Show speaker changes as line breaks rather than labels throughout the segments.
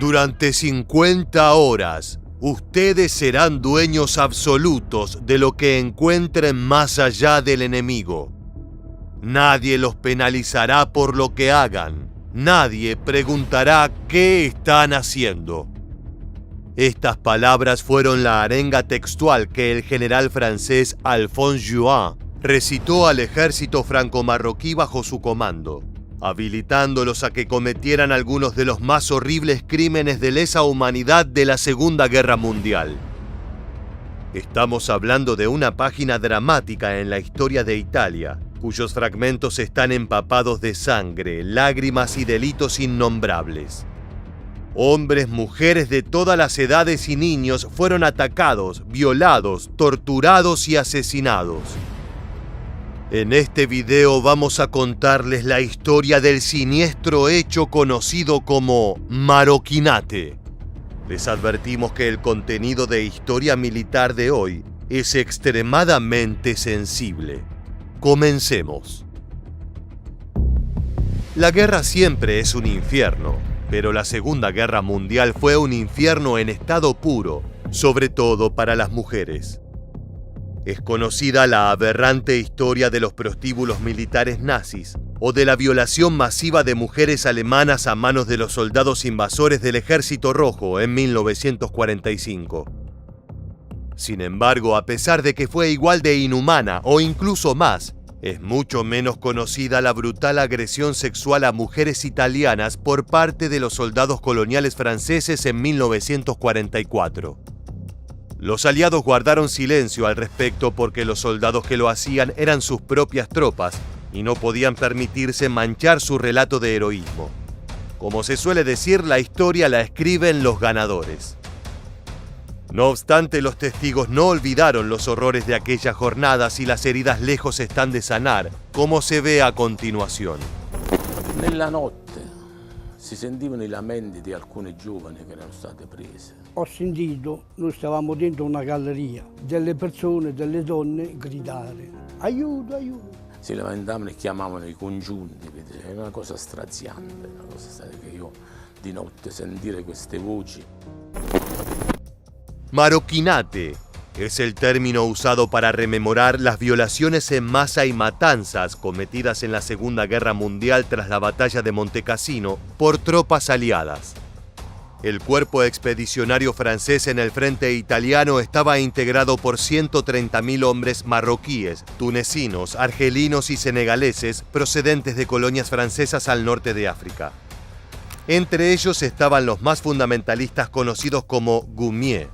Durante 50 horas, ustedes serán dueños absolutos de lo que encuentren más allá del enemigo. Nadie los penalizará por lo que hagan. Nadie preguntará qué están haciendo. Estas palabras fueron la arenga textual que el general francés Alphonse Juin recitó al ejército franco-marroquí bajo su comando, habilitándolos a que cometieran algunos de los más horribles crímenes de lesa humanidad de la Segunda Guerra Mundial. Estamos hablando de una página dramática en la historia de Italia, cuyos fragmentos están empapados de sangre, lágrimas y delitos innombrables. Hombres, mujeres de todas las edades y niños fueron atacados, violados, torturados y asesinados. En este video vamos a contarles la historia del siniestro hecho conocido como Marochinate. Les advertimos que el contenido de historia militar de hoy es extremadamente sensible. Comencemos. La guerra siempre es un infierno, pero la Segunda Guerra Mundial fue un infierno en estado puro, sobre todo para las mujeres. Es conocida la aberrante historia de los prostíbulos militares nazis o de la violación masiva de mujeres alemanas a manos de los soldados invasores del Ejército Rojo en 1945. Sin embargo, a pesar de que fue igual de inhumana o incluso más, es mucho menos conocida la brutal agresión sexual a mujeres italianas por parte de los soldados coloniales franceses en 1944. Los aliados guardaron silencio al respecto porque los soldados que lo hacían eran sus propias tropas y no podían permitirse manchar su relato de heroísmo. Como se suele decir, la historia la escriben los ganadores. No obstante, los testigos no olvidaron los horrores de aquellas jornadas y las heridas lejos están de sanar, como se ve a continuación.
Nella notte si sentivano i lamenti di alcune giovani che erano state prese.
Ho sentito, noi stavamo dentro una galleria, delle persone, delle donne gridare aiuto, aiuto.
Si lamentavano e chiamavano i congiunti, è una cosa straziante, una cosa che io di notte sentire queste voci.
Marochinate es el término usado para rememorar las violaciones en masa y matanzas cometidas en la Segunda Guerra Mundial tras la batalla de Monte Cassino por tropas aliadas. El cuerpo expedicionario francés en el frente italiano estaba integrado por 130.000 hombres marroquíes, tunecinos, argelinos y senegaleses procedentes de colonias francesas al norte de África. Entre ellos estaban los más fundamentalistas conocidos como Goumiers.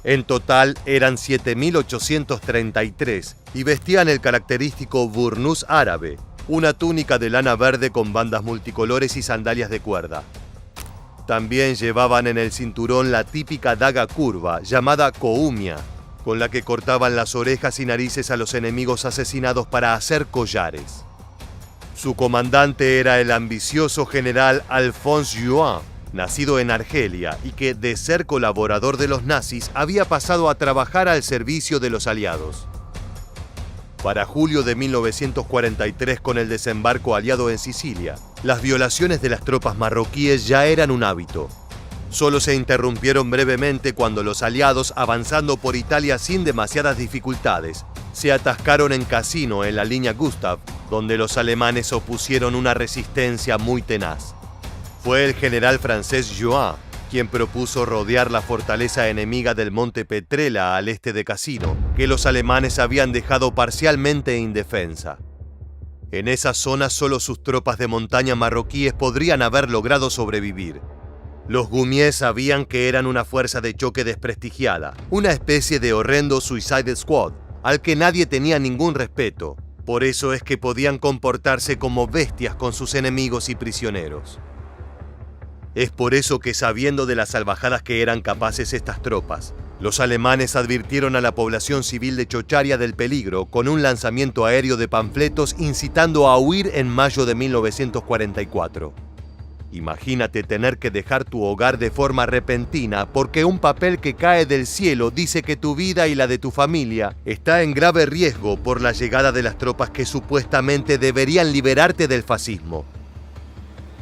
En total eran 7.833 y vestían el característico burnús árabe, una túnica de lana verde con bandas multicolores y sandalias de cuerda. También llevaban en el cinturón la típica daga curva llamada koumia, con la que cortaban las orejas y narices a los enemigos asesinados para hacer collares. Su comandante era el ambicioso general Alphonse Juin, nacido en Argelia y que, de ser colaborador de los nazis, había pasado a trabajar al servicio de los aliados. Para julio de 1943, con el desembarco aliado en Sicilia, las violaciones de las tropas marroquíes ya eran un hábito. Solo se interrumpieron brevemente cuando los aliados, avanzando por Italia sin demasiadas dificultades, se atascaron en Cassino, en la línea Gustav, donde los alemanes opusieron una resistencia muy tenaz. Fue el general francés Juin quien propuso rodear la fortaleza enemiga del Monte Petrella al este de Cassino, que los alemanes habían dejado parcialmente indefensa. En esa zona solo sus tropas de montaña marroquíes podrían haber logrado sobrevivir. Los Goumiers sabían que eran una fuerza de choque desprestigiada, una especie de horrendo Suicide Squad, al que nadie tenía ningún respeto. Por eso es que podían comportarse como bestias con sus enemigos y prisioneros. Es por eso que, sabiendo de las salvajadas que eran capaces estas tropas, los alemanes advirtieron a la población civil de Chocharia del peligro con un lanzamiento aéreo de panfletos incitando a huir en mayo de 1944. Imagínate tener que dejar tu hogar de forma repentina porque un papel que cae del cielo dice que tu vida y la de tu familia está en grave riesgo por la llegada de las tropas que supuestamente deberían liberarte del fascismo.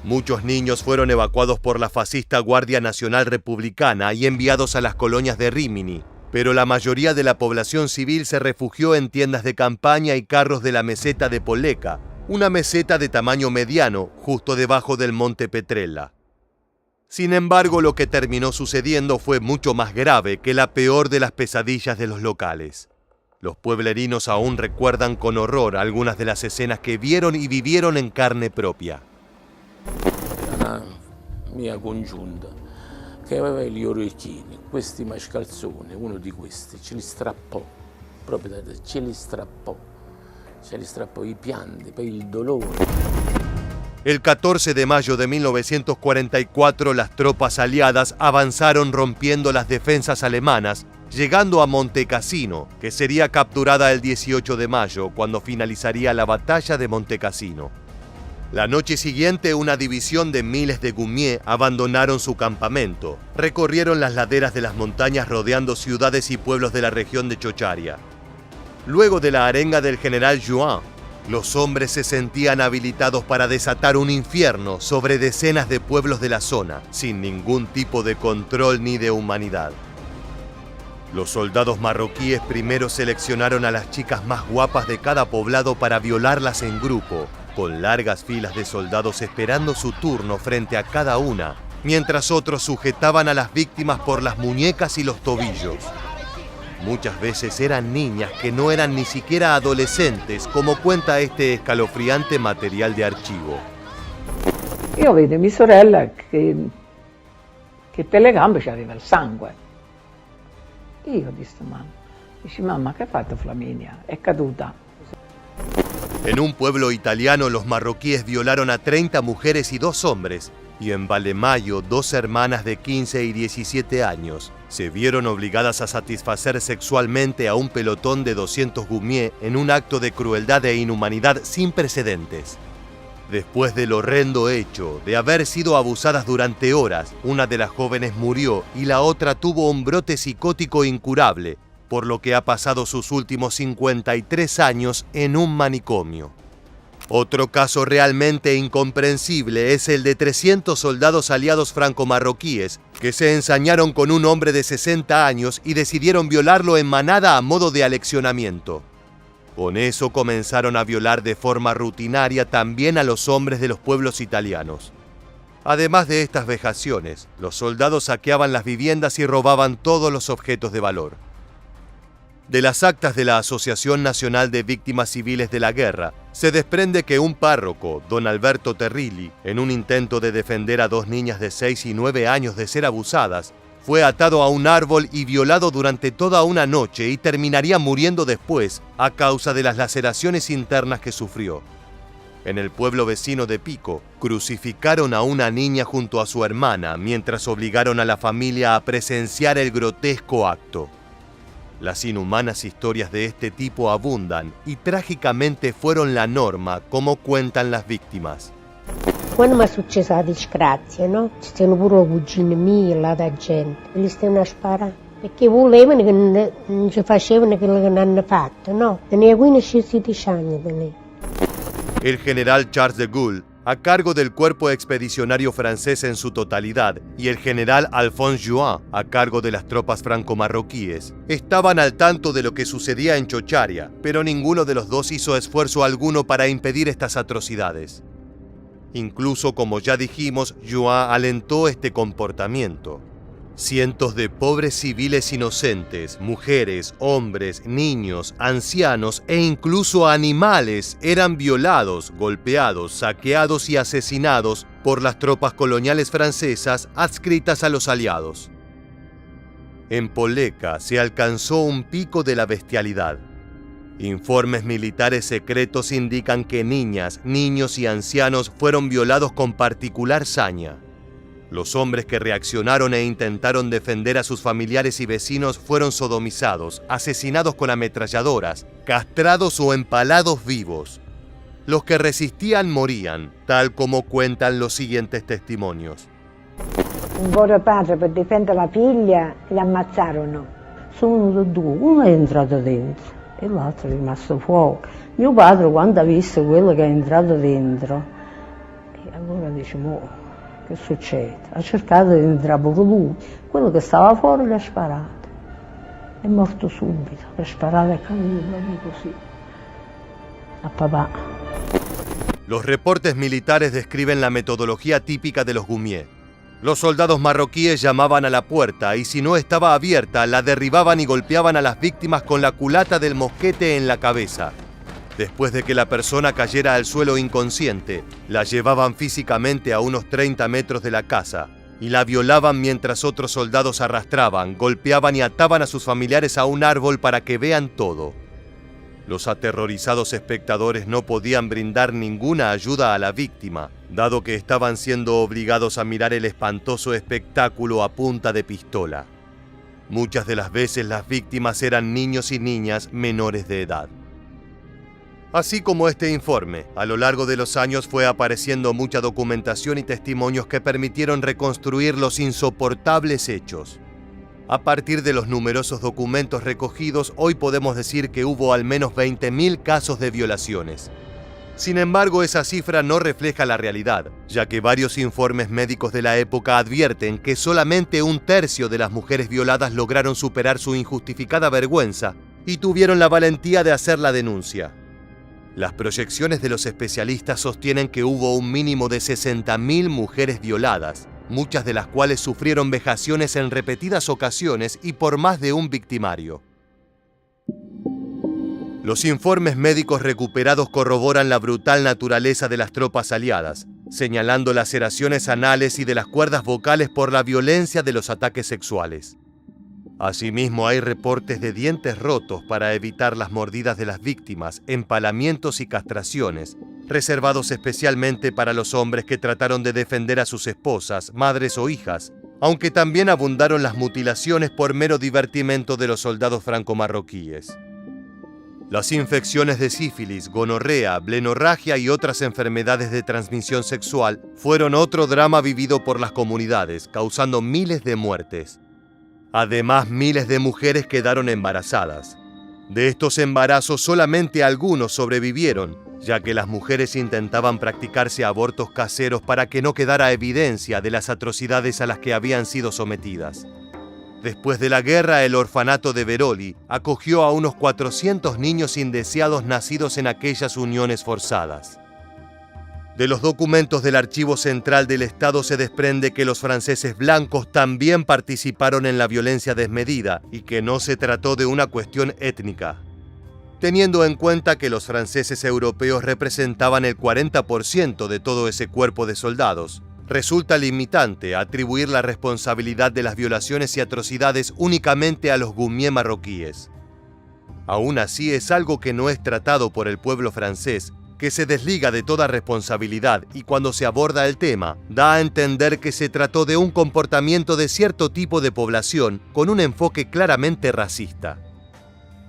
Muchos niños fueron evacuados por la fascista Guardia Nacional Republicana y enviados a las colonias de Rímini, pero la mayoría de la población civil se refugió en tiendas de campaña y carros de la meseta de Poleka, una meseta de tamaño mediano justo debajo del monte Petrella. Sin embargo, lo que terminó sucediendo fue mucho más grave que la peor de las pesadillas de los locales. Los pueblerinos aún recuerdan con horror algunas de las escenas que vieron y vivieron en carne propia.
Una mia congiunta che aveva gli orecchini, questi mascalzoni, uno di questi ce li strappò, proprio ce li strappò i pianti per il dolore.
El 14 de mayo de 1944 las tropas aliadas avanzaron rompiendo las defensas alemanas, llegando a Montecassino, que sería capturada el 18 de mayo, cuando finalizaría la batalla de Montecassino. La noche siguiente, una división de miles de Goumiers abandonaron su campamento, recorrieron las laderas de las montañas rodeando ciudades y pueblos de la región de Chocharia. Luego de la arenga del general Juin, los hombres se sentían habilitados para desatar un infierno sobre decenas de pueblos de la zona, sin ningún tipo de control ni de humanidad. Los soldados marroquíes primero seleccionaron a las chicas más guapas de cada poblado para violarlas en grupo, con largas filas de soldados esperando su turno frente a cada una, mientras otros sujetaban a las víctimas por las muñecas y los tobillos. Muchas veces eran niñas que no eran ni siquiera adolescentes, como cuenta este escalofriante material de archivo.
Io vedo mia sorella che per le gambe c'aveva il sangue. Io dissi mamma, che ha fatto Flaminia? È caduta.
En un pueblo italiano, los marroquíes violaron a 30 mujeres y 2 hombres, y en Valemayo, 2 hermanas de 15 y 17 años se vieron obligadas a satisfacer sexualmente a un pelotón de 200 Goumiers en un acto de crueldad e inhumanidad sin precedentes. Después del horrendo hecho de haber sido abusadas durante horas, una de las jóvenes murió y la otra tuvo un brote psicótico incurable, por lo que ha pasado sus últimos 53 años en un manicomio. Otro caso realmente incomprensible es el de 300 soldados aliados franco-marroquíes que se ensañaron con un hombre de 60 años y decidieron violarlo en manada a modo de aleccionamiento. Con eso comenzaron a violar de forma rutinaria también a los hombres de los pueblos italianos. Además de estas vejaciones, los soldados saqueaban las viviendas y robaban todos los objetos de valor. De las actas de la Asociación Nacional de Víctimas Civiles de la Guerra, se desprende que un párroco, don Alberto Terrilli, en un intento de defender a 2 niñas de 6 y 9 años de ser abusadas, fue atado a un árbol y violado durante toda una noche y terminaría muriendo después a causa de las laceraciones internas que sufrió. En el pueblo vecino de Pico, crucificaron a una niña junto a su hermana mientras obligaron a la familia a presenciar el grotesco acto. Las inhumanas historias de este tipo abundan y trágicamente fueron la norma, como cuentan las víctimas.
Quando mi è successa la disgrazia, no? Ci stanno pure le cugine mie, là da gente, e li stanno a sparare. Perché volevano che non ci facevano quello che non hanno fatto, no? Tenia 15-16 anni da lì.
El general Charles de Gaulle, a cargo del cuerpo expedicionario francés en su totalidad, y el general Alphonse Juin, a cargo de las tropas franco-marroquíes, estaban al tanto de lo que sucedía en Chocharia, pero ninguno de los dos hizo esfuerzo alguno para impedir estas atrocidades. Incluso, como ya dijimos, Juin alentó este comportamiento. Cientos de pobres civiles inocentes, mujeres, hombres, niños, ancianos e incluso animales eran violados, golpeados, saqueados y asesinados por las tropas coloniales francesas adscritas a los aliados. En Poleka se alcanzó un pico de la bestialidad. Informes militares secretos indican que niñas, niños y ancianos fueron violados con particular saña. Los hombres que reaccionaron e intentaron defender a sus familiares y vecinos fueron sodomizados, asesinados con ametralladoras, castrados o empalados vivos. Los que resistían morían, tal como cuentan los siguientes testimonios.
Un povero padre per difendere la figlia li ammazzarono.
Sono 2, uno è entrato dentro e l'altro è rimasto fuori. Mio padre, quando ha visto quello che è entrato dentro,
allora dice, che succede? Ha cercato di entrare pure lui, quello che stava fuori le ha sparato, è morto subito, le ha sparato e è caduto proprio così, a papà.
Los reportes militares describen la metodología típica de los Goumier. Los soldados marroquíes llamaban a la puerta y si no estaba abierta, la derribaban y golpeaban a las víctimas con la culata del mosquete en la cabeza. Después de que la persona cayera al suelo inconsciente, la llevaban físicamente a unos 30 metros de la casa y la violaban mientras otros soldados arrastraban, golpeaban y ataban a sus familiares a un árbol para que vean todo. Los aterrorizados espectadores no podían brindar ninguna ayuda a la víctima, dado que estaban siendo obligados a mirar el espantoso espectáculo a punta de pistola. Muchas de las veces las víctimas eran niños y niñas menores de edad. Así como este informe, a lo largo de los años fue apareciendo mucha documentación y testimonios que permitieron reconstruir los insoportables hechos. A partir de los numerosos documentos recogidos, hoy podemos decir que hubo al menos 20.000 casos de violaciones. Sin embargo, esa cifra no refleja la realidad, ya que varios informes médicos de la época advierten que solamente 1/3 de las mujeres violadas lograron superar su injustificada vergüenza y tuvieron la valentía de hacer la denuncia. Las proyecciones de los especialistas sostienen que hubo un mínimo de 60.000 mujeres violadas, muchas de las cuales sufrieron vejaciones en repetidas ocasiones y por más de un victimario. Los informes médicos recuperados corroboran la brutal naturaleza de las tropas aliadas, señalando laceraciones anales y de las cuerdas vocales por la violencia de los ataques sexuales. Asimismo, hay reportes de dientes rotos para evitar las mordidas de las víctimas, empalamientos y castraciones, reservados especialmente para los hombres que trataron de defender a sus esposas, madres o hijas, aunque también abundaron las mutilaciones por mero divertimento de los soldados franco-marroquíes. Las infecciones de sífilis, gonorrea, blenorragia y otras enfermedades de transmisión sexual fueron otro drama vivido por las comunidades, causando miles de muertes. Además, miles de mujeres quedaron embarazadas. De estos embarazos, solamente algunos sobrevivieron, ya que las mujeres intentaban practicarse abortos caseros para que no quedara evidencia de las atrocidades a las que habían sido sometidas. Después de la guerra, el orfanato de Veroli acogió a unos 400 niños indeseados nacidos en aquellas uniones forzadas. De los documentos del Archivo Central del Estado se desprende que los franceses blancos también participaron en la violencia desmedida y que no se trató de una cuestión étnica. Teniendo en cuenta que los franceses europeos representaban el 40% de todo ese cuerpo de soldados, resulta limitante atribuir la responsabilidad de las violaciones y atrocidades únicamente a los Goumier marroquíes. Aún así, es algo que no es tratado por el pueblo francés, que se desliga de toda responsabilidad y cuando se aborda el tema, da a entender que se trató de un comportamiento de cierto tipo de población con un enfoque claramente racista.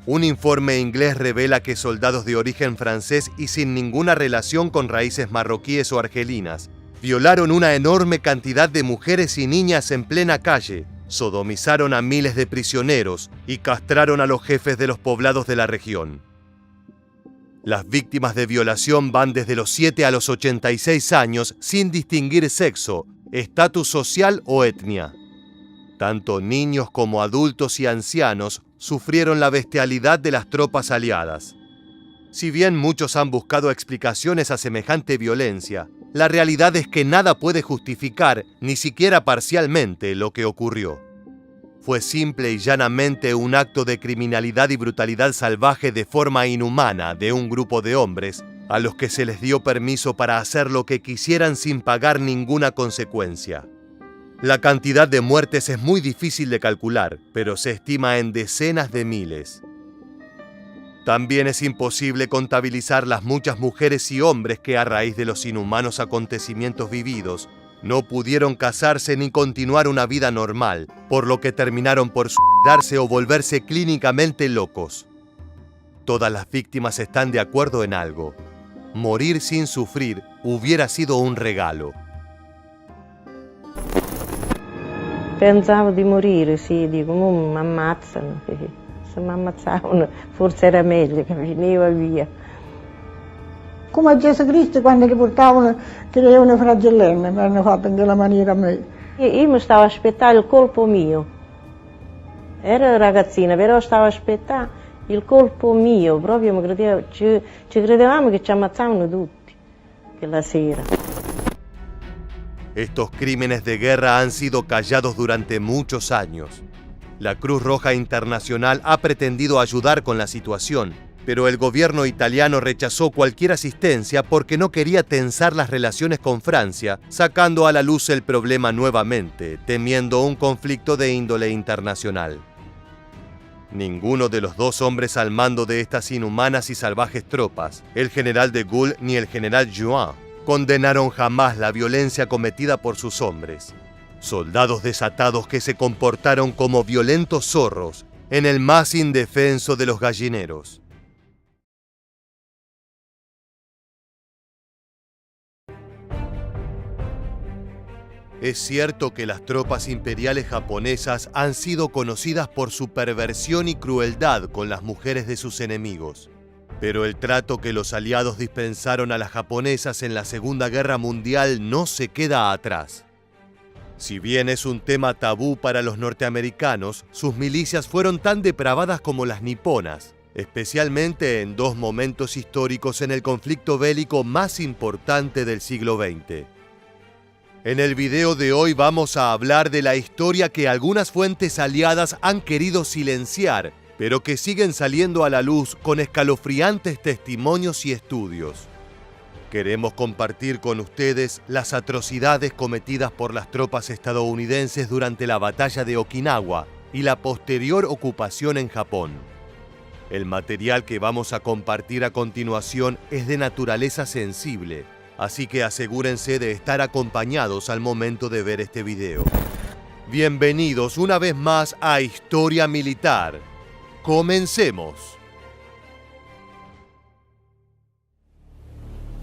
Un informe inglés revela que soldados de origen francés y sin ninguna relación con raíces marroquíes o argelinas violaron una enorme cantidad de mujeres y niñas en plena calle, sodomizaron a miles de prisioneros y castraron a los jefes de los poblados de la región. Las víctimas de violación van desde los 7 a los 86 años sin distinguir sexo, estatus social o etnia. Tanto niños como adultos y ancianos sufrieron la bestialidad de las tropas aliadas. Si bien muchos han buscado explicaciones a semejante violencia, la realidad es que nada puede justificar, ni siquiera parcialmente, lo que ocurrió. Fue simple y llanamente un acto de criminalidad y brutalidad salvaje de forma inhumana de un grupo de hombres a los que se les dio permiso para hacer lo que quisieran sin pagar ninguna consecuencia. La cantidad de muertes es muy difícil de calcular, pero se estima en decenas de miles. También es imposible contabilizar las muchas mujeres y hombres que a raíz de los inhumanos acontecimientos vividos no pudieron casarse ni continuar una vida normal, por lo que terminaron por suicidarse o volverse clínicamente locos. Todas las víctimas están de acuerdo en algo: morir sin sufrir hubiera sido un regalo.
Pensavo di morire, sì, dico, mi ammazzano, se mi ammazzavano forse era meglio che veniva via.
come a Gesù Cristo quando li portavano, che le avevano fragellenne, mi hanno fatto in quella maniera a me.
Io mi stavo aspettando il colpo mio. Ero ragazzina, però stavo aspettando il colpo mio, proprio mi credevo, ci credevamo che ci ammazzavano tutti quella sera.
Estos crímenes de guerra han sido callados durante muchos años. La Cruz Roja Internacional ha pretendido ayudar con la situación, pero el gobierno italiano rechazó cualquier asistencia porque no quería tensar las relaciones con Francia, sacando a la luz el problema nuevamente, temiendo un conflicto de índole internacional. Ninguno de los dos hombres al mando de estas inhumanas y salvajes tropas, el general de Gaulle ni el general Juin, condenaron jamás la violencia cometida por sus hombres. Soldados desatados que se comportaron como violentos zorros en el más indefenso de los gallineros. Es cierto que las tropas imperiales japonesas han sido conocidas por su perversión y crueldad con las mujeres de sus enemigos. Pero el trato que los aliados dispensaron a las japonesas en la Segunda Guerra Mundial no se queda atrás. Si bien es un tema tabú para los norteamericanos, sus milicias fueron tan depravadas como las niponas, especialmente en dos momentos históricos en el conflicto bélico más importante del siglo XX. En el video de hoy vamos a hablar de la historia que algunas fuentes aliadas han querido silenciar, pero que siguen saliendo a la luz con escalofriantes testimonios y estudios. Queremos compartir con ustedes las atrocidades cometidas por las tropas estadounidenses durante la batalla de Okinawa y la posterior ocupación en Japón. El material que vamos a compartir a continuación es de naturaleza sensible, así que asegúrense de estar acompañados al momento de ver este video. Bienvenidos una vez más a Historia Militar. ¡Comencemos!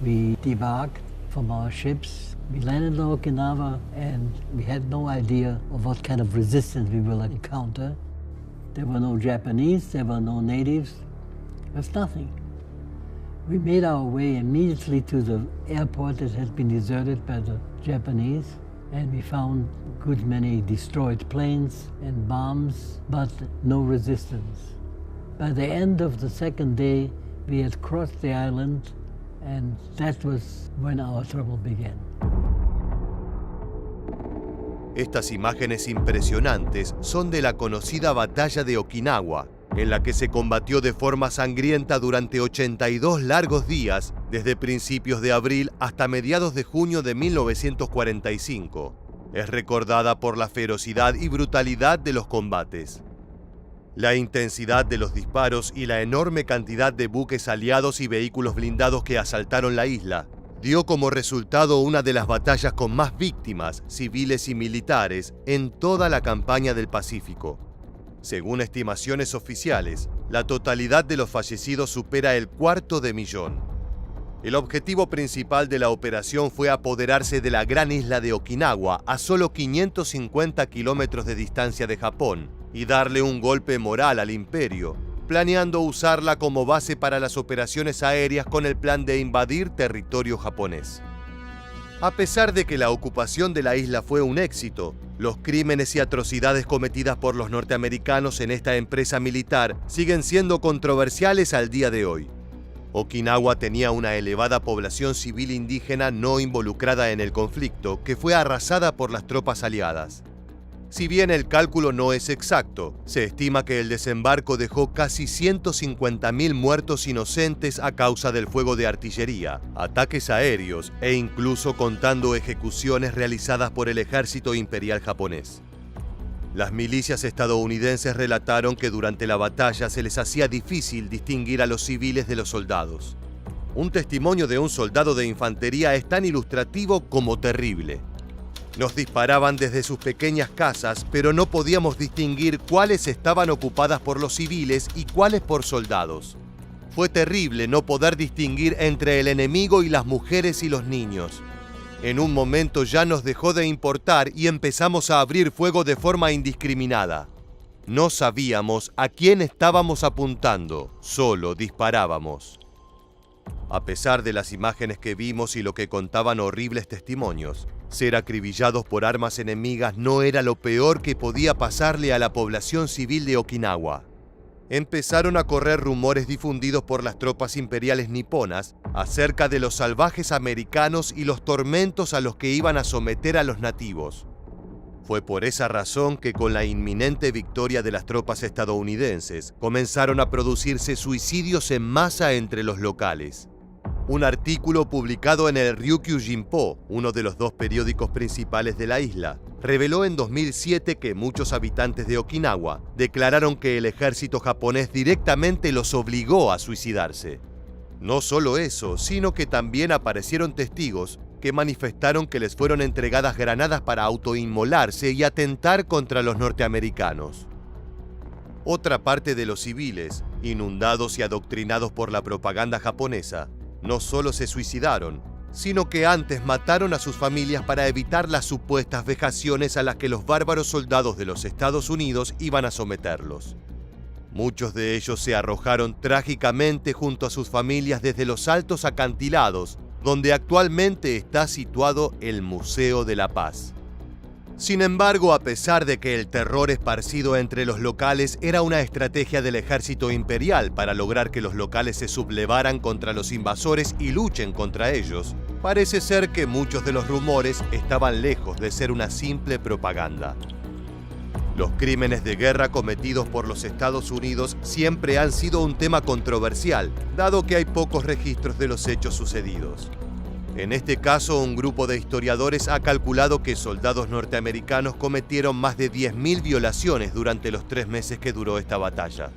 We debarked from our ships. We landed in Okinawa and we had no idea of what kind of resistance we will encounter. There were no Japanese, there were no natives, there was nothing. We made our way immediately to the airport that had been deserted by the Japanese, and we found a good many destroyed planes and bombs, but no resistance. By the end of the second day, we had crossed the island, and that was when our trouble began.
Estas imágenes impresionantes son de la conocida batalla de Okinawa, en la que se combatió de forma sangrienta durante 82 largos días, desde principios de abril hasta mediados de junio de 1945. Es recordada por la ferocidad y brutalidad de los combates. La intensidad de los disparos y la enorme cantidad de buques aliados y vehículos blindados que asaltaron la isla dio como resultado una de las batallas con más víctimas, civiles y militares, en toda la campaña del Pacífico. Según estimaciones oficiales, la totalidad de los fallecidos supera el 250.000. El objetivo principal de la operación fue apoderarse de la gran isla de Okinawa a solo 550 kilómetros de distancia de Japón y darle un golpe moral al imperio, planeando usarla como base para las operaciones aéreas con el plan de invadir territorio japonés. A pesar de que la ocupación de la isla fue un éxito, los crímenes y atrocidades cometidas por los norteamericanos en esta empresa militar siguen siendo controversiales al día de hoy. Okinawa tenía una elevada población civil indígena no involucrada en el conflicto, que fue arrasada por las tropas aliadas. Si bien el cálculo no es exacto, se estima que el desembarco dejó casi 150.000 muertos inocentes a causa del fuego de artillería, ataques aéreos e incluso contando ejecuciones realizadas por el ejército imperial japonés. Las milicias estadounidenses relataron que durante la batalla se les hacía difícil distinguir a los civiles de los soldados. Un testimonio de un soldado de infantería es tan ilustrativo como terrible. Nos disparaban desde sus pequeñas casas, pero no podíamos distinguir cuáles estaban ocupadas por los civiles y cuáles por soldados. Fue terrible no poder distinguir entre el enemigo y las mujeres y los niños. En un momento ya nos dejó de importar y empezamos a abrir fuego de forma indiscriminada. No sabíamos a quién estábamos apuntando, solo disparábamos. A pesar de las imágenes que vimos y lo que contaban horribles testimonios, ser acribillados por armas enemigas no era lo peor que podía pasarle a la población civil de Okinawa. Empezaron a correr rumores difundidos por las tropas imperiales niponas acerca de los salvajes americanos y los tormentos a los que iban a someter a los nativos. Fue por esa razón que con la inminente victoria de las tropas estadounidenses comenzaron a producirse suicidios en masa entre los locales. Un artículo publicado en el Ryukyu Jinpo, uno de los 2 periódicos principales de la isla, reveló en 2007 que muchos habitantes de Okinawa declararon que el ejército japonés directamente los obligó a suicidarse. No solo eso, sino que también aparecieron testigos que manifestaron que les fueron entregadas granadas para autoinmolarse y atentar contra los norteamericanos. Otra parte de los civiles, inundados y adoctrinados por la propaganda japonesa, no solo se suicidaron, sino que antes mataron a sus familias para evitar las supuestas vejaciones a las que los bárbaros soldados de los Estados Unidos iban a someterlos. Muchos de ellos se arrojaron trágicamente junto a sus familias desde los altos acantilados, donde actualmente está situado el Museo de la Paz. Sin embargo, a pesar de que el terror esparcido entre los locales era una estrategia del ejército imperial para lograr que los locales se sublevaran contra los invasores y luchen contra ellos, parece ser que muchos de los rumores estaban lejos de ser una simple propaganda. Los crímenes de guerra cometidos por los Estados Unidos siempre han sido un tema controversial, dado que hay pocos registros de los hechos sucedidos. En este caso, un grupo de historiadores ha calculado que soldados norteamericanos cometieron más de 10.000 violaciones durante los 3 meses que duró esta batalla.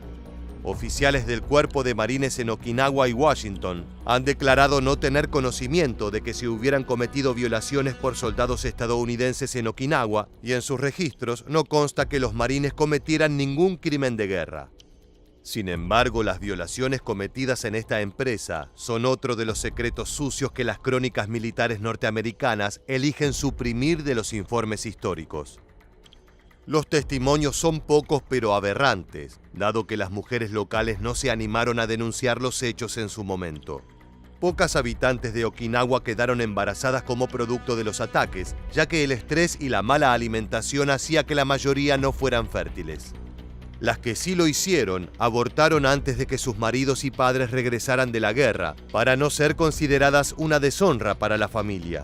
Oficiales del Cuerpo de Marines en Okinawa y Washington han declarado no tener conocimiento de que se hubieran cometido violaciones por soldados estadounidenses en Okinawa, y en sus registros no consta que los marines cometieran ningún crimen de guerra. Sin embargo, las violaciones cometidas en esta empresa son otro de los secretos sucios que las crónicas militares norteamericanas eligen suprimir de los informes históricos. Los testimonios son pocos pero aberrantes, dado que las mujeres locales no se animaron a denunciar los hechos en su momento. Pocas habitantes de Okinawa quedaron embarazadas como producto de los ataques, ya que el estrés y la mala alimentación hacía que la mayoría no fueran fértiles. Las que sí lo hicieron, abortaron antes de que sus maridos y padres regresaran de la guerra, para no ser consideradas una deshonra para la familia.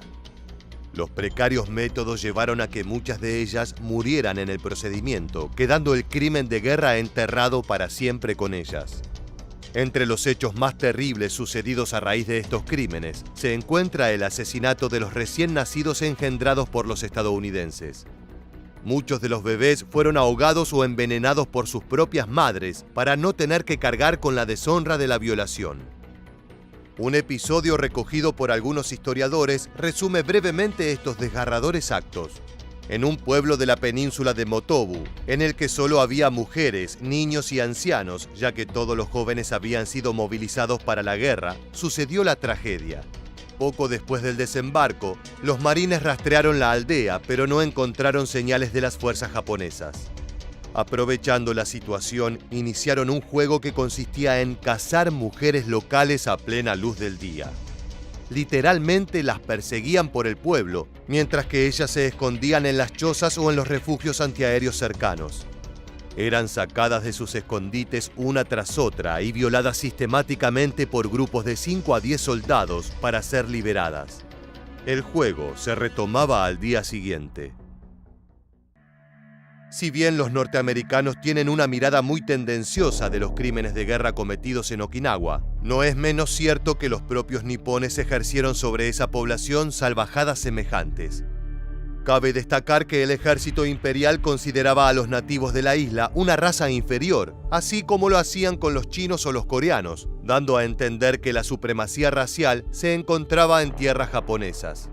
Los precarios métodos llevaron a que muchas de ellas murieran en el procedimiento, quedando el crimen de guerra enterrado para siempre con ellas. Entre los hechos más terribles sucedidos a raíz de estos crímenes, se encuentra el asesinato de los recién nacidos engendrados por los estadounidenses. Muchos de los bebés fueron ahogados o envenenados por sus propias madres para no tener que cargar con la deshonra de la violación. Un episodio recogido por algunos historiadores resume brevemente estos desgarradores actos. En un pueblo de la península de Motobu, en el que solo había mujeres, niños y ancianos, ya que todos los jóvenes habían sido movilizados para la guerra, sucedió la tragedia. Poco después del desembarco, los marines rastrearon la aldea, pero no encontraron señales de las fuerzas japonesas. Aprovechando la situación, iniciaron un juego que consistía en cazar mujeres locales a plena luz del día. Literalmente las perseguían por el pueblo, mientras que ellas se escondían en las chozas o en los refugios antiaéreos cercanos. Eran sacadas de sus escondites una tras otra y violadas sistemáticamente por grupos de 5 a 10 soldados para ser liberadas. El juego se retomaba al día siguiente. Si bien los norteamericanos tienen una mirada muy tendenciosa de los crímenes de guerra cometidos en Okinawa, no es menos cierto que los propios nipones ejercieron sobre esa población salvajadas semejantes. Cabe destacar que el ejército imperial consideraba a los nativos de la isla una raza inferior, así como lo hacían con los chinos o los coreanos, dando a entender que la supremacía racial se encontraba en tierras japonesas.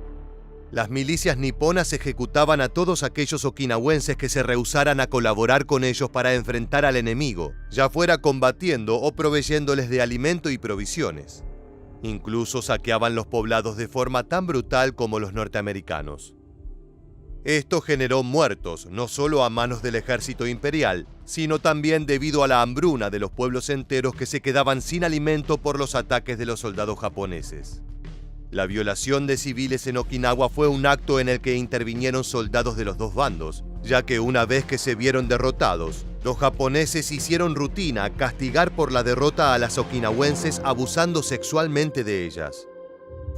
Las milicias niponas ejecutaban a todos aquellos okinawenses que se rehusaran a colaborar con ellos para enfrentar al enemigo, ya fuera combatiendo o proveyéndoles de alimento y provisiones. Incluso saqueaban los poblados de forma tan brutal como los norteamericanos. Esto generó muertos, no solo a manos del ejército imperial, sino también debido a la hambruna de los pueblos enteros que se quedaban sin alimento por los ataques de los soldados japoneses. La violación de civiles en Okinawa fue un acto en el que intervinieron soldados de los dos bandos, ya que una vez que se vieron derrotados, los japoneses hicieron rutina castigar por la derrota a las okinawenses abusando sexualmente de ellas.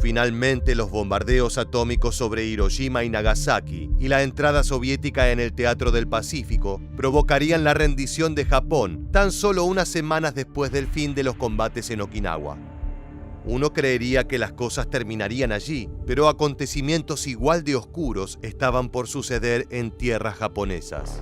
Finalmente, los bombardeos atómicos sobre Hiroshima y Nagasaki y la entrada soviética en el Teatro del Pacífico provocarían la rendición de Japón tan solo unas semanas después del fin de los combates en Okinawa. Uno creería que las cosas terminarían allí, pero acontecimientos igual de oscuros estaban por suceder en tierras japonesas.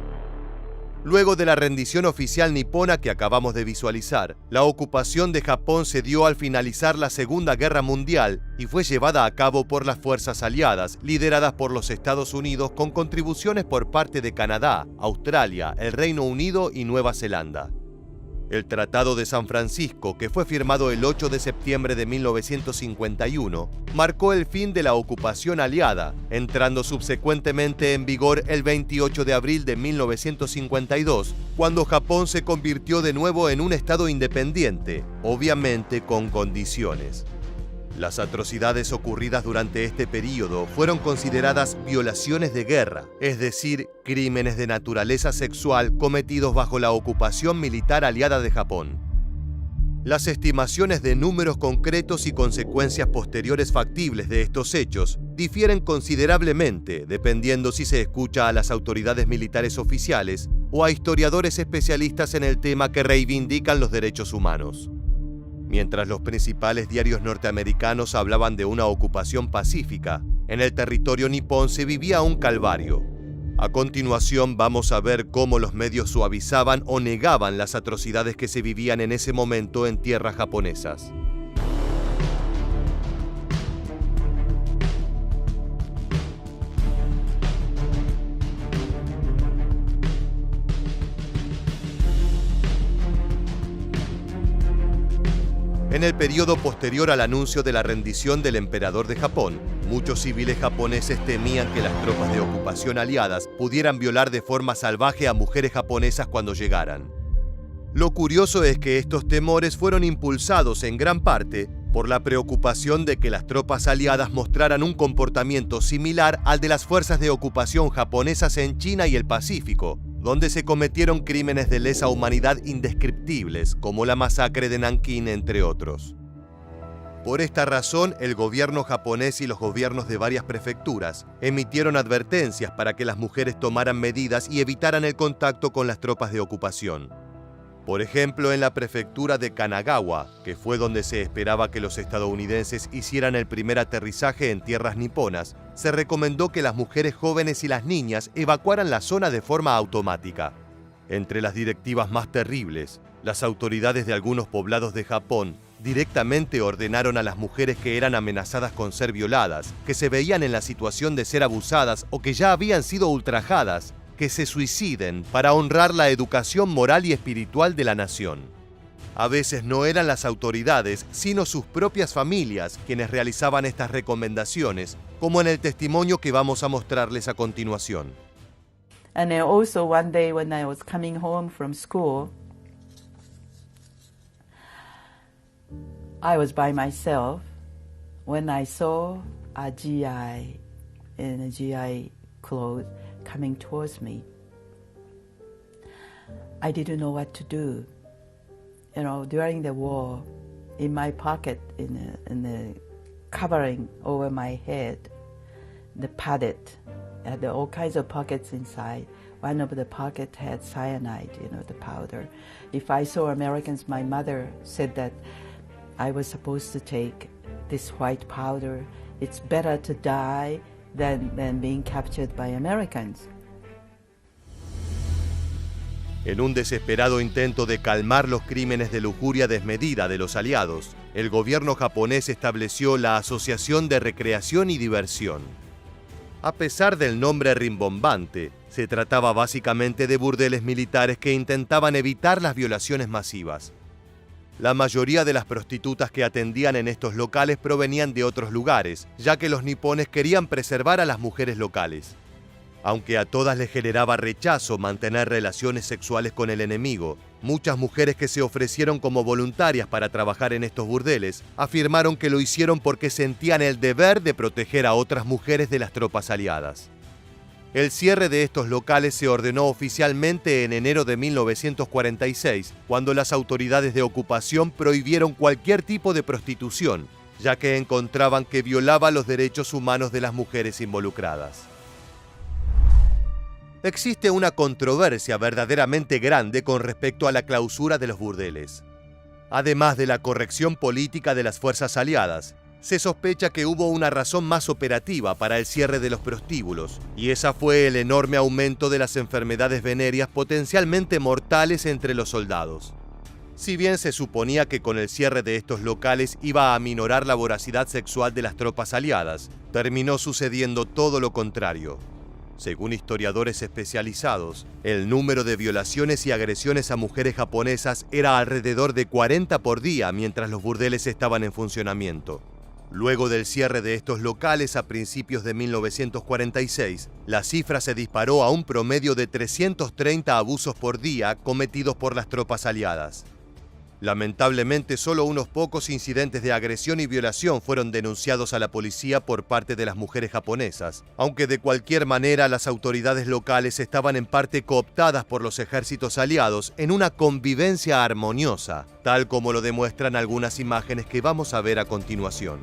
Luego de la rendición oficial nipona que acabamos de visualizar, la ocupación de Japón se dio al finalizar la Segunda Guerra Mundial y fue llevada a cabo por las fuerzas aliadas, lideradas por los Estados Unidos con contribuciones por parte de Canadá, Australia, el Reino Unido y Nueva Zelanda. El Tratado de San Francisco, que fue firmado el 8 de septiembre de 1951, marcó el fin de la ocupación aliada, entrando subsecuentemente en vigor el 28 de abril de 1952, cuando Japón se convirtió de nuevo en un estado independiente, obviamente con condiciones. Las atrocidades ocurridas durante este período fueron consideradas violaciones de guerra, es decir, crímenes de naturaleza sexual cometidos bajo la ocupación militar aliada de Japón. Las estimaciones de números concretos y consecuencias posteriores factibles de estos hechos difieren considerablemente dependiendo si se escucha a las autoridades militares oficiales o a historiadores especialistas en el tema que reivindican los derechos humanos. Mientras los principales diarios norteamericanos hablaban de una ocupación pacífica, en el territorio nipón se vivía un calvario. A continuación vamos a ver cómo los medios suavizaban o negaban las atrocidades que se vivían en ese momento en tierras japonesas. En el periodo posterior al anuncio de la rendición del emperador de Japón, muchos civiles japoneses temían que las tropas de ocupación aliadas pudieran violar de forma salvaje a mujeres japonesas cuando llegaran. Lo curioso es que estos temores fueron impulsados en gran parte por la preocupación de que las tropas aliadas mostraran un comportamiento similar al de las fuerzas de ocupación japonesas en China y el Pacífico, donde se cometieron crímenes de lesa humanidad indescriptibles, como la masacre de Nankín, entre otros. Por esta razón, el gobierno japonés y los gobiernos de varias prefecturas emitieron advertencias para que las mujeres tomaran medidas y evitaran el contacto con las tropas de ocupación. Por ejemplo, en la prefectura de Kanagawa, que fue donde se esperaba que los estadounidenses hicieran el primer aterrizaje en tierras niponas, se recomendó que las mujeres jóvenes y las niñas evacuaran la zona de forma automática. Entre las directivas más terribles, las autoridades de algunos poblados de Japón directamente ordenaron a las mujeres que eran amenazadas con ser violadas, que se veían en la situación de ser abusadas o que ya habían sido ultrajadas, que se suiciden para honrar la educación moral y espiritual de la nación. A veces no eran las autoridades, sino sus propias familias quienes realizaban estas recomendaciones, como en el testimonio que vamos a mostrarles a continuación.
And also one day when I was coming home from school, I was by myself when I saw a GI in a GI clothes coming towards me. I didn't know what to do. You know, during the war, in my pocket, in the covering over my head, the padded, had all kinds of pockets inside. One of the pockets had cyanide, you know, the powder. If I saw Americans, my mother said that I was supposed to take this white powder. It's better to die than being captured by Americans.
En un desesperado intento de calmar los crímenes de lujuria desmedida de los aliados, el gobierno japonés estableció la Asociación de Recreación y Diversión. A pesar del nombre rimbombante, se trataba básicamente de burdeles militares que intentaban evitar las violaciones masivas. La mayoría de las prostitutas que atendían en estos locales provenían de otros lugares, ya que los nipones querían preservar a las mujeres locales. Aunque a todas les generaba rechazo mantener relaciones sexuales con el enemigo, muchas mujeres que se ofrecieron como voluntarias para trabajar en estos burdeles afirmaron que lo hicieron porque sentían el deber de proteger a otras mujeres de las tropas aliadas. El cierre de estos locales se ordenó oficialmente en enero de 1946, cuando las autoridades de ocupación prohibieron cualquier tipo de prostitución, ya que encontraban que violaba los derechos humanos de las mujeres involucradas. Existe una controversia verdaderamente grande con respecto a la clausura de los burdeles. Además de la corrección política de las fuerzas aliadas, se sospecha que hubo una razón más operativa para el cierre de los prostíbulos, y esa fue el enorme aumento de las enfermedades venéreas potencialmente mortales entre los soldados. Si bien se suponía que con el cierre de estos locales iba a aminorar la voracidad sexual de las tropas aliadas, terminó sucediendo todo lo contrario. Según historiadores especializados, el número de violaciones y agresiones a mujeres japonesas era alrededor de 40 por día mientras los burdeles estaban en funcionamiento. Luego del cierre de estos locales a principios de 1946, la cifra se disparó a un promedio de 330 abusos por día cometidos por las tropas aliadas. Lamentablemente, solo unos pocos incidentes de agresión y violación fueron denunciados a la policía por parte de las mujeres japonesas, aunque de cualquier manera las autoridades locales estaban en parte cooptadas por los ejércitos aliados en una convivencia armoniosa, tal como lo demuestran algunas imágenes que vamos a ver a continuación.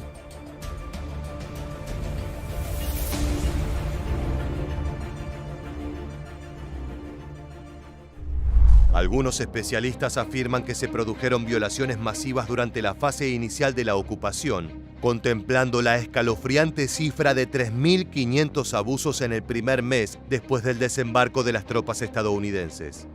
Algunos especialistas afirman que se produjeron violaciones masivas durante la fase inicial de la ocupación, contemplando la escalofriante cifra de 3.500 abusos en el primer mes después del desembarco de las tropas estadounidenses.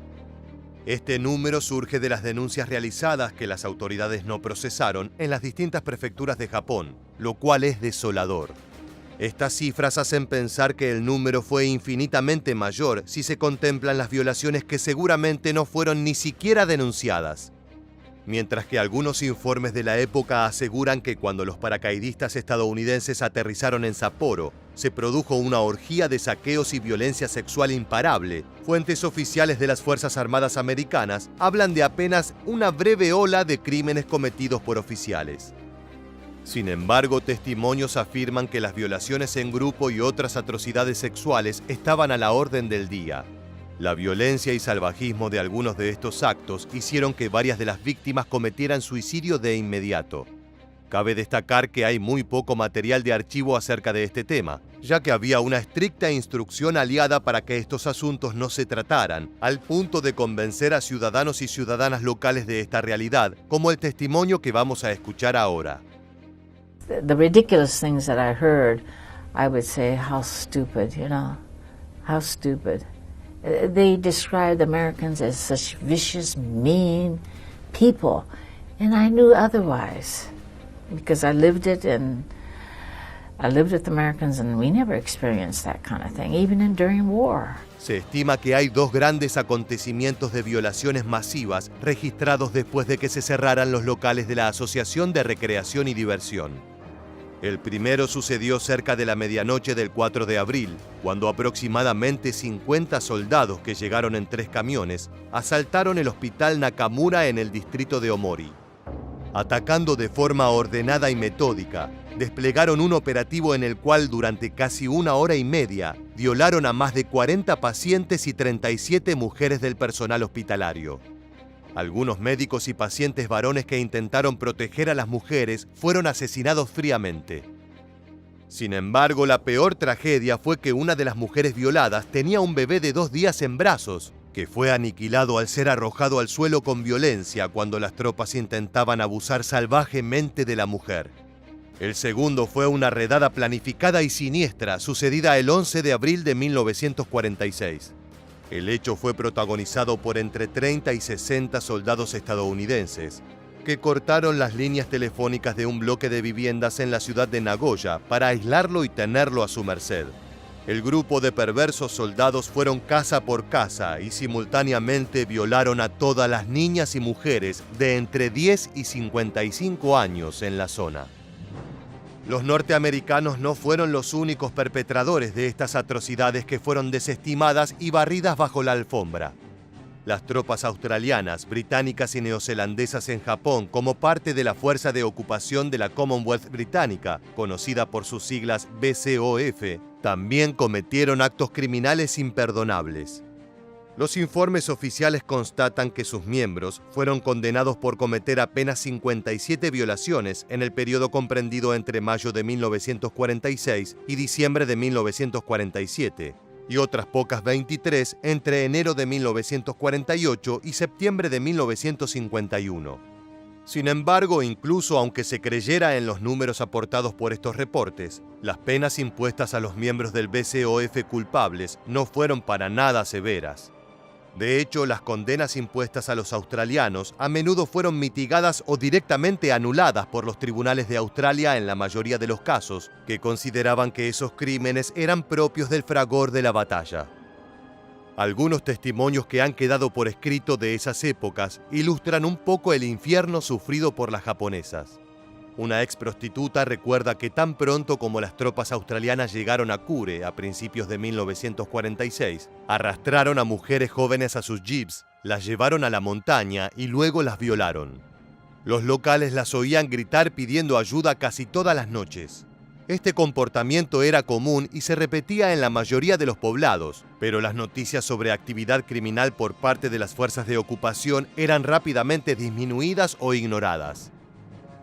Este número surge de las denuncias realizadas que las autoridades no procesaron en las distintas prefecturas de Japón, lo cual es desolador. Estas cifras hacen pensar que el número fue infinitamente mayor si se contemplan las violaciones que seguramente no fueron ni siquiera denunciadas. Mientras que algunos informes de la época aseguran que cuando los paracaidistas estadounidenses aterrizaron en Sapporo, se produjo una orgía de saqueos y violencia sexual imparable, fuentes oficiales de las Fuerzas Armadas americanas hablan de apenas una breve ola de crímenes cometidos por oficiales. Sin embargo, testimonios afirman que las violaciones en grupo y otras atrocidades sexuales estaban a la orden del día. La violencia y salvajismo de algunos de estos actos hicieron que varias de las víctimas cometieran suicidio de inmediato. Cabe destacar que hay muy poco material de archivo acerca de este tema, ya que había una estricta instrucción aliada para que estos asuntos no se trataran, al punto de convencer a ciudadanos y ciudadanas locales de esta realidad, como el testimonio que vamos a escuchar ahora.
The ridiculous things that I heard, I would say, how stupid, how stupid. They described Americans as such vicious, mean people, and I knew otherwise, because I lived it, and I lived with Americans, and we never experienced that kind of thing, even during war.
Se estima que hay dos grandes acontecimientos de violaciones masivas registrados después de que se cerraran los locales de la Asociación de Recreación y Diversión. El primero sucedió cerca de la medianoche del 4 de abril, cuando aproximadamente 50 soldados que llegaron en 3 camiones asaltaron el hospital Nakamura en el distrito de Omori. Atacando de forma ordenada y metódica, desplegaron un operativo en el cual durante casi 1 hora y media violaron a más de 40 pacientes y 37 mujeres del personal hospitalario. Algunos médicos y pacientes varones que intentaron proteger a las mujeres fueron asesinados fríamente. Sin embargo, la peor tragedia fue que una de las mujeres violadas tenía un bebé de 2 días en brazos, que fue aniquilado al ser arrojado al suelo con violencia cuando las tropas intentaban abusar salvajemente de la mujer. El segundo fue una redada planificada y siniestra sucedida el 11 de abril de 1946. El hecho fue protagonizado por entre 30 y 60 soldados estadounidenses, que cortaron las líneas telefónicas de un bloque de viviendas en la ciudad de Nagoya para aislarlo y tenerlo a su merced. El grupo de perversos soldados fueron casa por casa y simultáneamente violaron a todas las niñas y mujeres de entre 10 y 55 años en la zona. Los norteamericanos no fueron los únicos perpetradores de estas atrocidades que fueron desestimadas y barridas bajo la alfombra. Las tropas australianas, británicas y neozelandesas en Japón, como parte de la Fuerza de Ocupación de la Commonwealth Británica, conocida por sus siglas BCOF, también cometieron actos criminales imperdonables. Los informes oficiales constatan que sus miembros fueron condenados por cometer apenas 57 violaciones en el periodo comprendido entre mayo de 1946 y diciembre de 1947, y otras pocas 23 entre enero de 1948 y septiembre de 1951. Sin embargo, incluso aunque se creyera en los números aportados por estos reportes, las penas impuestas a los miembros del BCOF culpables no fueron para nada severas. De hecho, las condenas impuestas a los australianos a menudo fueron mitigadas o directamente anuladas por los tribunales de Australia en la mayoría de los casos, que consideraban que esos crímenes eran propios del fragor de la batalla. Algunos testimonios que han quedado por escrito de esas épocas ilustran un poco el infierno sufrido por las japonesas. Una ex prostituta recuerda que tan pronto como las tropas australianas llegaron a Kure a principios de 1946, arrastraron a mujeres jóvenes a sus jeeps, las llevaron a la montaña y luego las violaron. Los locales las oían gritar pidiendo ayuda casi todas las noches. Este comportamiento era común y se repetía en la mayoría de los poblados, pero las noticias sobre actividad criminal por parte de las fuerzas de ocupación eran rápidamente disminuidas o ignoradas.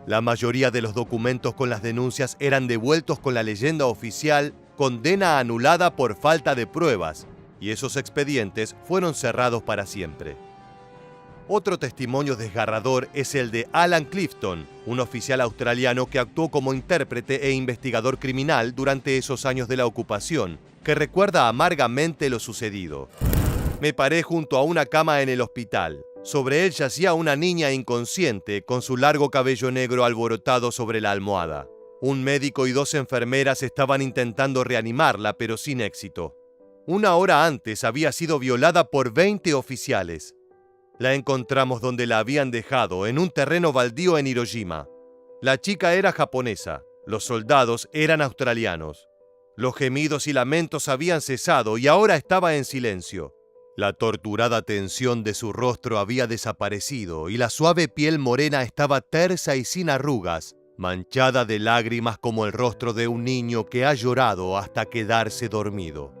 La mayoría de los documentos con las denuncias eran devueltos con la leyenda oficial "condena anulada por falta de pruebas", y esos expedientes fueron cerrados para siempre. Otro testimonio desgarrador es el de Alan Clifton, un oficial australiano que actuó como intérprete e investigador criminal durante esos años de la ocupación, que recuerda amargamente lo sucedido. Me paré junto a una cama en el hospital. Sobre él yacía una niña inconsciente con su largo cabello negro alborotado sobre la almohada. Un médico y 2 enfermeras estaban intentando reanimarla, pero sin éxito. 1 hora antes había sido violada por 20 oficiales. La encontramos donde la habían dejado, en un terreno baldío en Hiroshima. La chica era japonesa, los soldados eran australianos. Los gemidos y lamentos habían cesado y ahora estaba en silencio. La torturada tensión de su rostro había desaparecido y la suave piel morena estaba tersa y sin arrugas, manchada de lágrimas como el rostro de un niño que ha llorado hasta quedarse dormido.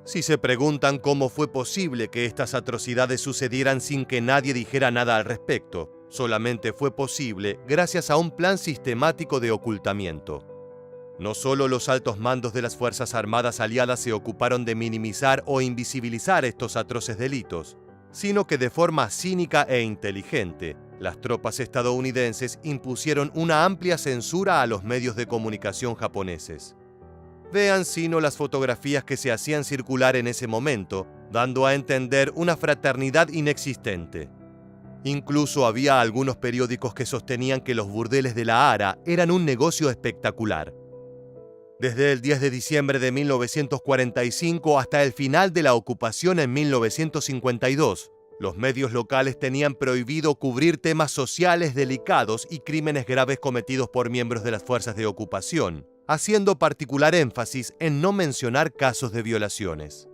Si se preguntan cómo fue posible que estas atrocidades sucedieran sin que nadie dijera nada al respecto, solamente fue posible gracias a un plan sistemático de ocultamiento. No solo los altos mandos de las Fuerzas Armadas aliadas se ocuparon de minimizar o invisibilizar estos atroces delitos, sino que de forma cínica e inteligente, las tropas estadounidenses impusieron una amplia censura a los medios de comunicación japoneses. Vean sino las fotografías que se hacían circular en ese momento, dando a entender una fraternidad inexistente. Incluso había algunos periódicos que sostenían que los burdeles de la Hara eran un negocio espectacular. Desde el 10 de diciembre de 1945 hasta el final de la ocupación en 1952, los medios locales tenían prohibido cubrir temas sociales delicados y crímenes graves cometidos por miembros de las fuerzas de ocupación, haciendo particular énfasis en no mencionar casos de violaciones.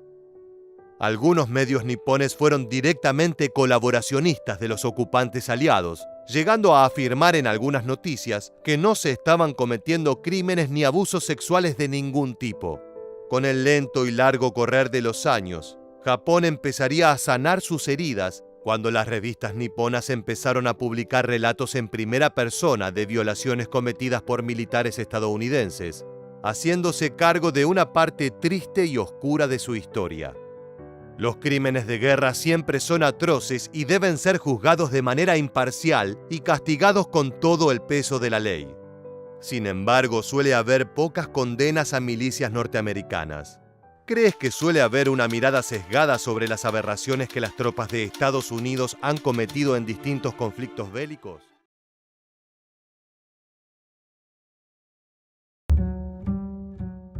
Algunos medios nipones fueron directamente colaboracionistas de los ocupantes aliados, llegando a afirmar en algunas noticias que no se estaban cometiendo crímenes ni abusos sexuales de ningún tipo. Con el lento y largo correr de los años, Japón empezaría a sanar sus heridas cuando las revistas niponas empezaron a publicar relatos en primera persona de violaciones cometidas por militares estadounidenses, haciéndose cargo de una parte triste y oscura de su historia. Los crímenes de guerra siempre son atroces y deben ser juzgados de manera imparcial y castigados con todo el peso de la ley. Sin embargo, suele haber pocas condenas a milicias norteamericanas. ¿Crees que suele haber una mirada sesgada sobre las aberraciones que las tropas de Estados Unidos han cometido en distintos conflictos bélicos?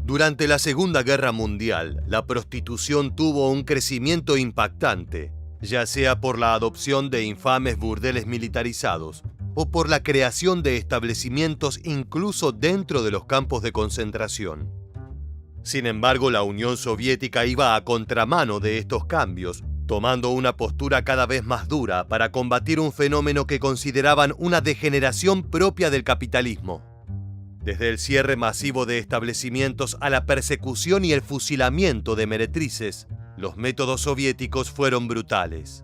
Durante la Segunda Guerra Mundial, la prostitución tuvo un crecimiento impactante, ya sea por la adopción de infames burdeles militarizados o por la creación de establecimientos incluso dentro de los campos de concentración. Sin embargo, la Unión Soviética iba a contramano de estos cambios, tomando una postura cada vez más dura para combatir un fenómeno que consideraban una degeneración propia del capitalismo. Desde el cierre masivo de establecimientos a la persecución y el fusilamiento de meretrices, los métodos soviéticos fueron brutales.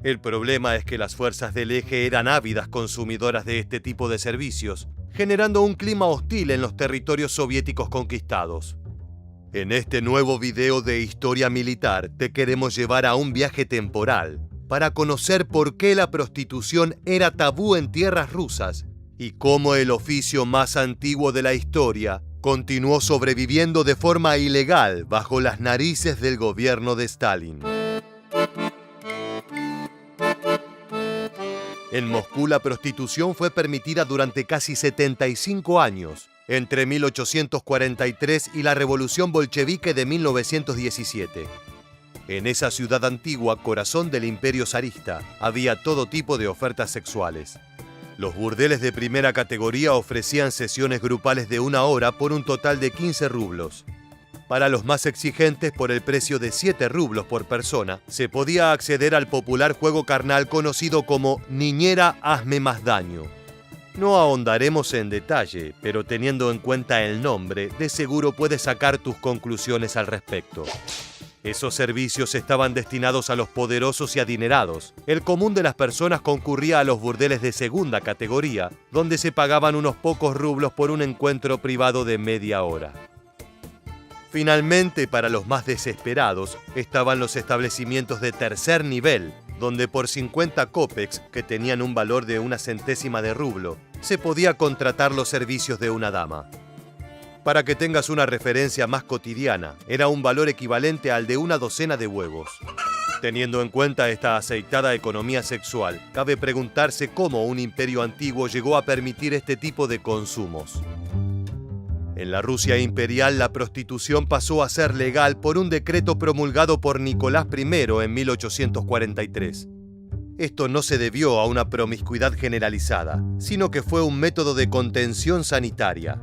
El problema es que las fuerzas del eje eran ávidas consumidoras de este tipo de servicios, generando un clima hostil en los territorios soviéticos conquistados. En este nuevo video de historia militar te queremos llevar a un viaje temporal para conocer por qué la prostitución era tabú en tierras rusas y cómo el oficio más antiguo de la historia continuó sobreviviendo de forma ilegal bajo las narices del gobierno de Stalin. En Moscú la prostitución fue permitida durante casi 75 años, entre 1843 y la Revolución Bolchevique de 1917. En esa ciudad antigua, corazón del imperio zarista, había todo tipo de ofertas sexuales. Los burdeles de primera categoría ofrecían sesiones grupales de 1 hora por un total de 15 rublos. Para los más exigentes, por el precio de 7 rublos por persona, se podía acceder al popular juego carnal conocido como Niñera, hazme más daño. No ahondaremos en detalle, pero teniendo en cuenta el nombre, de seguro puedes sacar tus conclusiones al respecto. Esos servicios estaban destinados a los poderosos y adinerados. El común de las personas concurría a los burdeles de segunda categoría, donde se pagaban unos pocos rublos por un encuentro privado de media hora. Finalmente, para los más desesperados, estaban los establecimientos de tercer nivel, donde por 50 kopecks, que tenían un valor de 1 centésima de rublo, se podía contratar los servicios de una dama. Para que tengas una referencia más cotidiana, era un valor equivalente al de 1 docena de huevos. Teniendo en cuenta esta aceitada economía sexual, cabe preguntarse cómo un imperio antiguo llegó a permitir este tipo de consumos. En la Rusia imperial, la prostitución pasó a ser legal por un decreto promulgado por Nicolás I en 1843. Esto no se debió a una promiscuidad generalizada, sino que fue un método de contención sanitaria.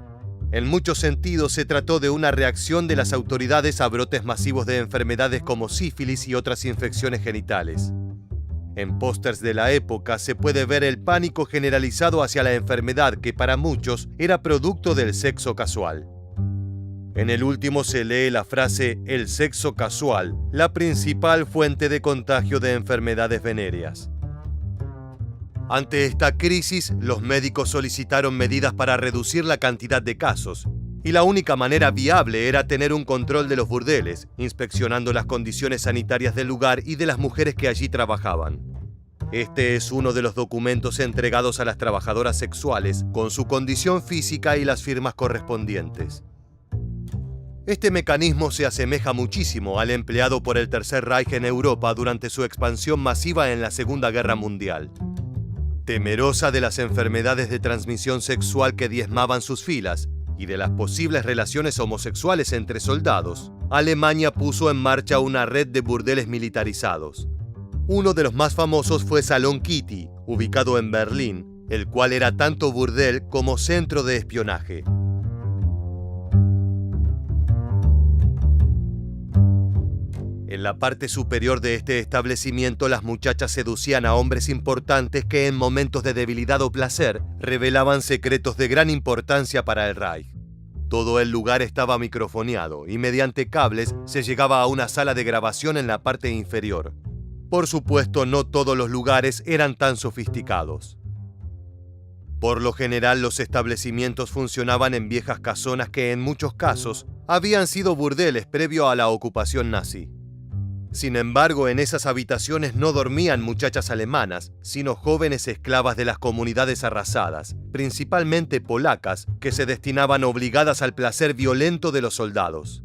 En muchos sentidos se trató de una reacción de las autoridades a brotes masivos de enfermedades como sífilis y otras infecciones genitales. En pósters de la época se puede ver el pánico generalizado hacia la enfermedad que para muchos era producto del sexo casual. En el último se lee la frase «el sexo casual, la principal fuente de contagio de enfermedades venéreas». Ante esta crisis, los médicos solicitaron medidas para reducir la cantidad de casos, y la única manera viable era tener un control de los burdeles, inspeccionando las condiciones sanitarias del lugar y de las mujeres que allí trabajaban. Este es uno de los documentos entregados a las trabajadoras sexuales, con su condición física y las firmas correspondientes. Este mecanismo se asemeja muchísimo al empleado por el Tercer Reich en Europa durante su expansión masiva en la Segunda Guerra Mundial. Temerosa de las enfermedades de transmisión sexual que diezmaban sus filas, y de las posibles relaciones homosexuales entre soldados, Alemania puso en marcha una red de burdeles militarizados. Uno de los más famosos fue Salon Kitty, ubicado en Berlín, el cual era tanto burdel como centro de espionaje. En la parte superior de este establecimiento, las muchachas seducían a hombres importantes que en momentos de debilidad o placer revelaban secretos de gran importancia para el Reich. Todo el lugar estaba microfoneado y mediante cables se llegaba a una sala de grabación en la parte inferior. Por supuesto, no todos los lugares eran tan sofisticados. Por lo general, los establecimientos funcionaban en viejas casonas que en muchos casos habían sido burdeles previo a la ocupación nazi. Sin embargo, en esas habitaciones no dormían muchachas alemanas, sino jóvenes esclavas de las comunidades arrasadas, principalmente polacas, que se destinaban obligadas al placer violento de los soldados.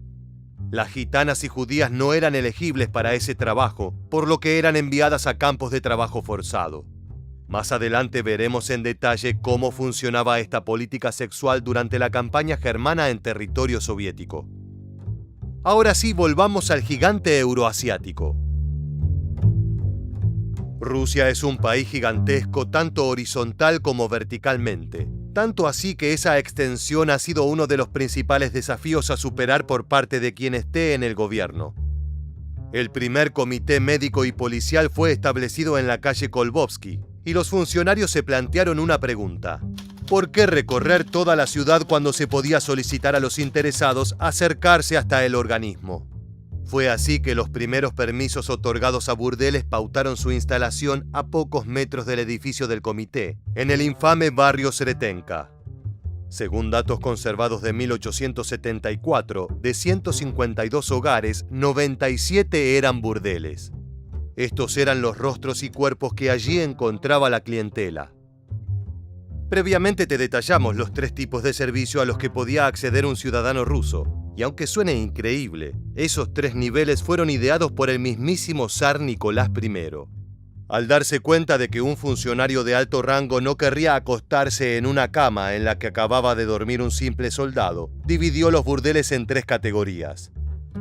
Las gitanas y judías no eran elegibles para ese trabajo, por lo que eran enviadas a campos de trabajo forzado. Más adelante veremos en detalle cómo funcionaba esta política sexual durante la campaña germana en territorio soviético. Ahora sí, volvamos al gigante euroasiático. Rusia es un país gigantesco tanto horizontal como verticalmente, tanto así que esa extensión ha sido uno de los principales desafíos a superar por parte de quien esté en el gobierno. El primer comité médico y policial fue establecido en la calle Kolbovsky, y los funcionarios se plantearon una pregunta: ¿por qué recorrer toda la ciudad cuando se podía solicitar a los interesados acercarse hasta el organismo? Fue así que los primeros permisos otorgados a burdeles pautaron su instalación a pocos metros del edificio del comité, en el infame barrio Sretenka. Según datos conservados de 1874, de 152 hogares, 97 eran burdeles. Estos eran los rostros y cuerpos que allí encontraba la clientela. Previamente te detallamos los 3 tipos de servicio a los que podía acceder un ciudadano ruso, y aunque suene increíble, esos 3 niveles fueron ideados por el mismísimo zar Nicolás I. Al darse cuenta de que un funcionario de alto rango no querría acostarse en una cama en la que acababa de dormir un simple soldado, dividió los burdeles en 3 categorías.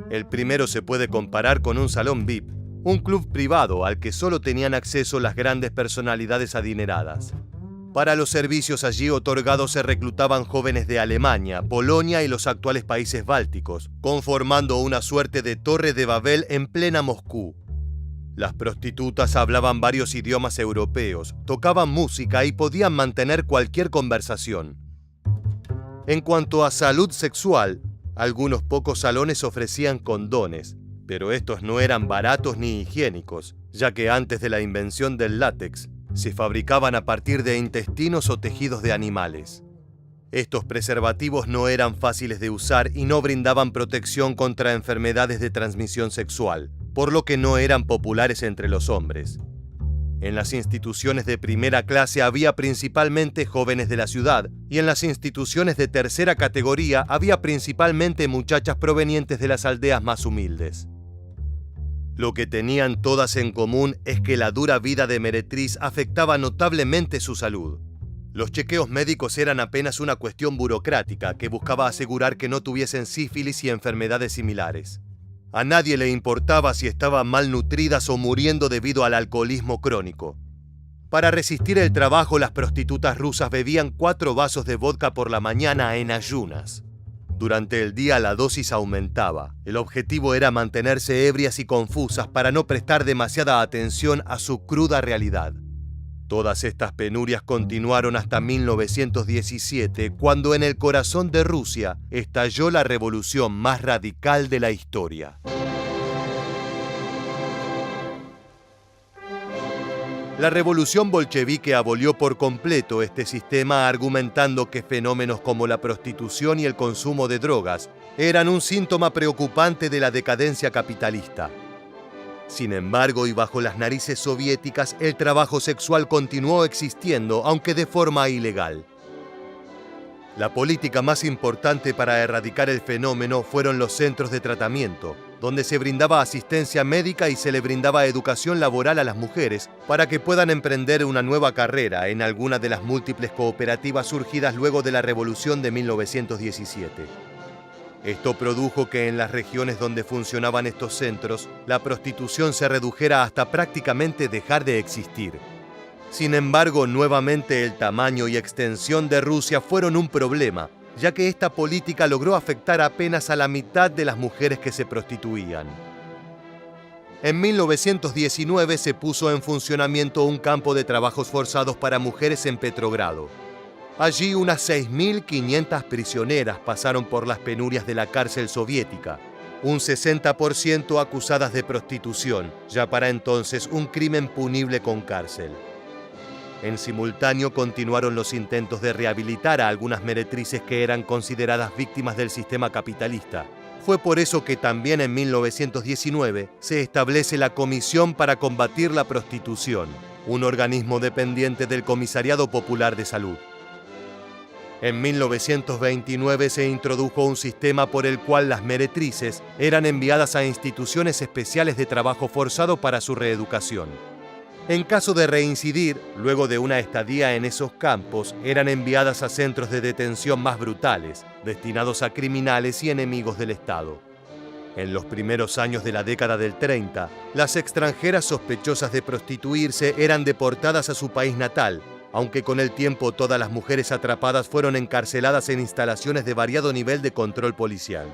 El primero se puede comparar con un salón VIP, un club privado al que solo tenían acceso las grandes personalidades adineradas. Para los servicios allí otorgados se reclutaban jóvenes de Alemania, Polonia y los actuales países bálticos, conformando una suerte de Torre de Babel en plena Moscú. Las prostitutas hablaban varios idiomas europeos, tocaban música y podían mantener cualquier conversación. En cuanto a salud sexual, algunos pocos salones ofrecían condones, pero estos no eran baratos ni higiénicos, ya que antes de la invención del látex, se fabricaban a partir de intestinos o tejidos de animales. Estos preservativos no eran fáciles de usar y no brindaban protección contra enfermedades de transmisión sexual, por lo que no eran populares entre los hombres. En las instituciones de primera clase había principalmente jóvenes de la ciudad, y en las instituciones de tercera categoría había principalmente muchachas provenientes de las aldeas más humildes. Lo que tenían todas en común es que la dura vida de meretriz afectaba notablemente su salud. Los chequeos médicos eran apenas una cuestión burocrática que buscaba asegurar que no tuviesen sífilis y enfermedades similares. A nadie le importaba si estaban malnutridas o muriendo debido al alcoholismo crónico. Para resistir el trabajo, las prostitutas rusas bebían 4 vasos de vodka por la mañana en ayunas. Durante el día la dosis aumentaba. El objetivo era mantenerse ebrias y confusas para no prestar demasiada atención a su cruda realidad. Todas estas penurias continuaron hasta 1917, cuando en el corazón de Rusia estalló la revolución más radical de la historia. La revolución bolchevique abolió por completo este sistema, argumentando que fenómenos como la prostitución y el consumo de drogas eran un síntoma preocupante de la decadencia capitalista. Sin embargo, y bajo las narices soviéticas, el trabajo sexual continuó existiendo, aunque de forma ilegal. La política más importante para erradicar el fenómeno fueron los centros de tratamiento, donde se brindaba asistencia médica y se le brindaba educación laboral a las mujeres para que puedan emprender una nueva carrera en alguna de las múltiples cooperativas surgidas luego de la Revolución de 1917. Esto produjo que en las regiones donde funcionaban estos centros, la prostitución se redujera hasta prácticamente dejar de existir. Sin embargo, nuevamente el tamaño y extensión de Rusia fueron un problema, ya que esta política logró afectar apenas a la mitad de las mujeres que se prostituían. En 1919 se puso en funcionamiento un campo de trabajos forzados para mujeres en Petrogrado. Allí unas 6.500 prisioneras pasaron por las penurias de la cárcel soviética, un 60% acusadas de prostitución, ya para entonces un crimen punible con cárcel. En simultáneo continuaron los intentos de rehabilitar a algunas meretrices que eran consideradas víctimas del sistema capitalista. Fue por eso que también en 1919 se establece la Comisión para Combatir la Prostitución, un organismo dependiente del Comisariado Popular de Salud. En 1929 se introdujo un sistema por el cual las meretrices eran enviadas a instituciones especiales de trabajo forzado para su reeducación. En caso de reincidir, luego de una estadía en esos campos, eran enviadas a centros de detención más brutales, destinados a criminales y enemigos del Estado. En los primeros años de la década del 30, las extranjeras sospechosas de prostituirse eran deportadas a su país natal, aunque con el tiempo todas las mujeres atrapadas fueron encarceladas en instalaciones de variado nivel de control policial.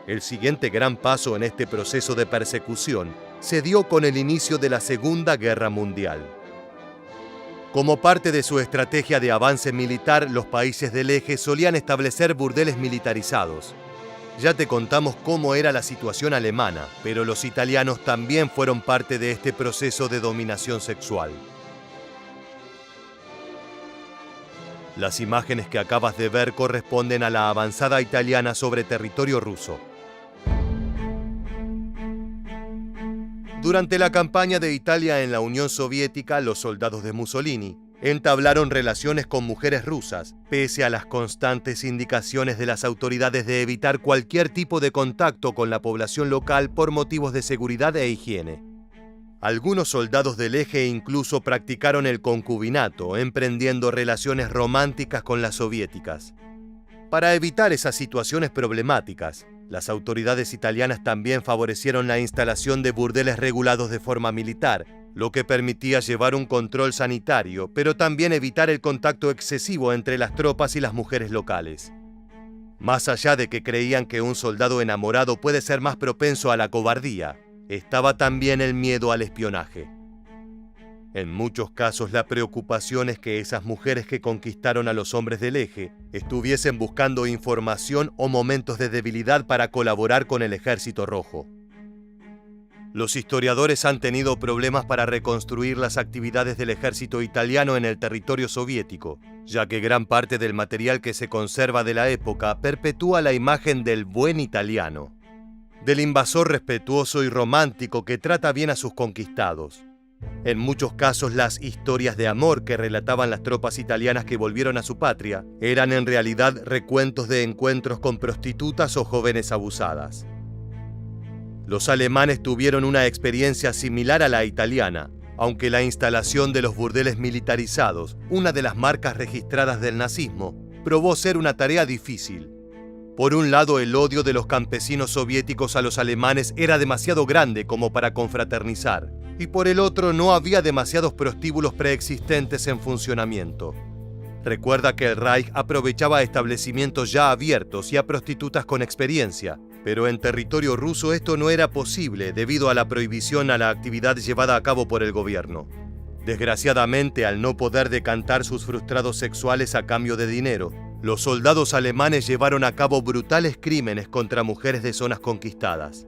El siguiente gran paso en este proceso de persecución se dio con el inicio de la Segunda Guerra Mundial. Como parte de su estrategia de avance militar, los países del eje solían establecer burdeles militarizados. Ya te contamos cómo era la situación alemana, pero los italianos también fueron parte de este proceso de dominación sexual. Las imágenes que acabas de ver corresponden a la avanzada italiana sobre territorio ruso. Durante la campaña de Italia en la Unión Soviética, los soldados de Mussolini entablaron relaciones con mujeres rusas, pese a las constantes indicaciones de las autoridades de evitar cualquier tipo de contacto con la población local por motivos de seguridad e higiene. Algunos soldados del eje incluso practicaron el concubinato, emprendiendo relaciones románticas con las soviéticas. Para evitar esas situaciones problemáticas, las autoridades italianas también favorecieron la instalación de burdeles regulados de forma militar, lo que permitía llevar un control sanitario, pero también evitar el contacto excesivo entre las tropas y las mujeres locales. Más allá de que creían que un soldado enamorado puede ser más propenso a la cobardía, estaba también el miedo al espionaje. En muchos casos, la preocupación es que esas mujeres que conquistaron a los hombres del eje estuviesen buscando información o momentos de debilidad para colaborar con el Ejército Rojo. Los historiadores han tenido problemas para reconstruir las actividades del ejército italiano en el territorio soviético, ya que gran parte del material que se conserva de la época perpetúa la imagen del buen italiano, del invasor respetuoso y romántico que trata bien a sus conquistados. En muchos casos, las historias de amor que relataban las tropas italianas que volvieron a su patria eran en realidad recuentos de encuentros con prostitutas o jóvenes abusadas. Los alemanes tuvieron una experiencia similar a la italiana, aunque la instalación de los burdeles militarizados, una de las marcas registradas del nazismo, probó ser una tarea difícil. Por un lado, el odio de los campesinos soviéticos a los alemanes era demasiado grande como para confraternizar, y por el otro no había demasiados prostíbulos preexistentes en funcionamiento. Recuerda que el Reich aprovechaba establecimientos ya abiertos y a prostitutas con experiencia, pero en territorio ruso esto no era posible debido a la prohibición a la actividad llevada a cabo por el gobierno. Desgraciadamente, al no poder decantar sus frustrados sexuales a cambio de dinero, los soldados alemanes llevaron a cabo brutales crímenes contra mujeres de zonas conquistadas.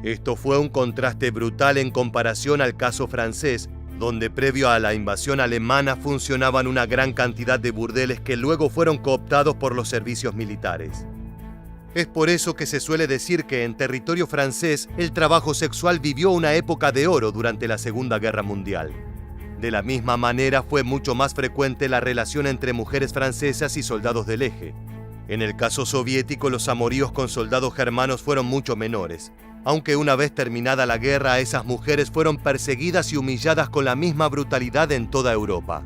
Esto fue un contraste brutal en comparación al caso francés, donde previo a la invasión alemana funcionaban una gran cantidad de burdeles que luego fueron cooptados por los servicios militares. Es por eso que se suele decir que en territorio francés el trabajo sexual vivió una época de oro durante la Segunda Guerra Mundial. De la misma manera fue mucho más frecuente la relación entre mujeres francesas y soldados del eje. En el caso soviético, los amoríos con soldados germanos fueron mucho menores, aunque una vez terminada la guerra, esas mujeres fueron perseguidas y humilladas con la misma brutalidad en toda Europa.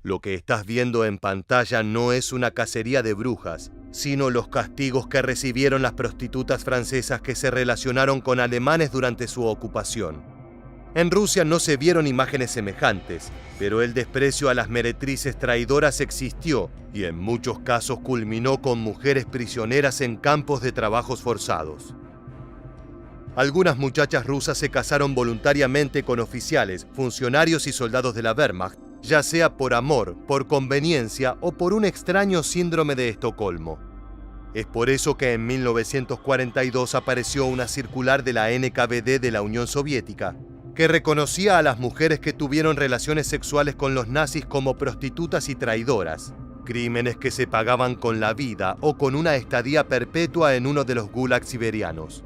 Lo que estás viendo en pantalla no es una cacería de brujas, sino los castigos que recibieron las prostitutas francesas que se relacionaron con alemanes durante su ocupación. En Rusia no se vieron imágenes semejantes, pero el desprecio a las meretrices traidoras existió y en muchos casos culminó con mujeres prisioneras en campos de trabajos forzados. Algunas muchachas rusas se casaron voluntariamente con oficiales, funcionarios y soldados de la Wehrmacht, ya sea por amor, por conveniencia o por un extraño síndrome de Estocolmo. Es por eso que en 1942 apareció una circular de la NKVD de la Unión Soviética, que reconocía a las mujeres que tuvieron relaciones sexuales con los nazis como prostitutas y traidoras, crímenes que se pagaban con la vida o con una estadía perpetua en uno de los gulags siberianos.